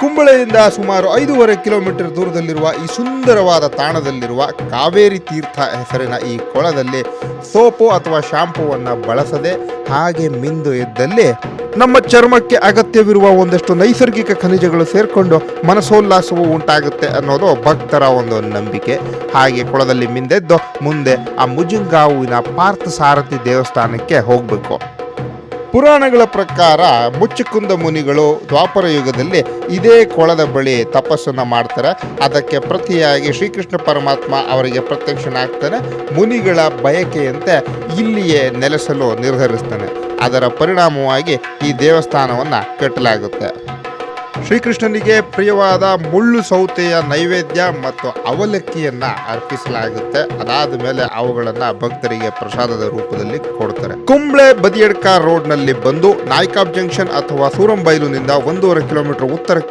ಕುಂಬಳೆಯಿಂದ ಸುಮಾರು 5.5 ಕಿಲೋಮೀಟರ್ ದೂರದಲ್ಲಿರುವ ಈ ಸುಂದರವಾದ ತಾಣದಲ್ಲಿರುವ ಕಾವೇರಿ ತೀರ್ಥ ಹೆಸರಿನ ಈ ಕೊಳದಲ್ಲಿ ಸೋಪು ಅಥವಾ ಶಾಂಪೂವನ್ನು ಬಳಸದೆ ಹಾಗೆ ಮಿಂದು ಎದ್ದಲ್ಲಿ ನಮ್ಮ ಚರ್ಮಕ್ಕೆ ಅಗತ್ಯವಿರುವ ಒಂದಷ್ಟು ನೈಸರ್ಗಿಕ ಖನಿಜಗಳು ಸೇರಿಕೊಂಡು ಮನಸೋಲ್ಲಾಸವು ಉಂಟಾಗುತ್ತೆ ಅನ್ನೋದು ಭಕ್ತರ ಒಂದು ನಂಬಿಕೆ. ಹಾಗೆ ಕೊಳದಲ್ಲಿ ಮಿಂದೆದ್ದು ಮುಂದೆ ಆ ಮುಜುಂಗಾವುವಿನ ಪಾರ್ಥ ಸಾರಥಿ ದೇವಸ್ಥಾನಕ್ಕೆ ಹೋಗಬೇಕು. ಪುರಾಣಗಳ ಪ್ರಕಾರ ಮುಚ್ಚುಕುಂದ ಮುನಿಗಳು ದ್ವಾಪರ ಯುಗದಲ್ಲಿ ಇದೇ ಕೊಳದ ಬಳಿ ತಪಸ್ಸನ್ನು ಮಾಡ್ತಾರೆ. ಅದಕ್ಕೆ ಪ್ರತಿಯಾಗಿ ಶ್ರೀಕೃಷ್ಣ ಪರಮಾತ್ಮ ಅವರಿಗೆ ಪ್ರತ್ಯಕ್ಷನಾಗ್ತಾನೆ. ಮುನಿಗಳ ಬಯಕೆಯಂತೆ ಇಲ್ಲಿಯೇ ನೆಲೆಸಲು ನಿರ್ಧರಿಸ್ತಾನೆ. ಅದರ ಪರಿಣಾಮವಾಗಿ ಈ ದೇವಸ್ಥಾನವನ್ನು ಕಟ್ಟಲಾಗುತ್ತೆ. ಶ್ರೀಕೃಷ್ಣನಿಗೆ ಪ್ರಿಯವಾದ ಮುಳ್ಳು ಸೌತೆಯ ನೈವೇದ್ಯ ಮತ್ತು ಅವಲಕ್ಕಿಯನ್ನ ಅರ್ಪಿಸಲಾಗುತ್ತೆ. ಅದಾದ ಮೇಲೆ ಅವುಗಳನ್ನ ಭಕ್ತರಿಗೆ ಪ್ರಸಾದದ ರೂಪದಲ್ಲಿ ಕೊಡ್ತಾರೆ. ಕುಂಬ್ಳೆ ಬದಿಯಡ್ಕ ರೋಡ್ ನಲ್ಲಿ ಬಂದು ನಾಯ್ಕಾಬ್ ಜಂಕ್ಷನ್ ಅಥವಾ ಸೂರಂಬೈಲುನಿಂದ 1.5 ಕಿಲೋಮೀಟರ್ ಉತ್ತರಕ್ಕೆ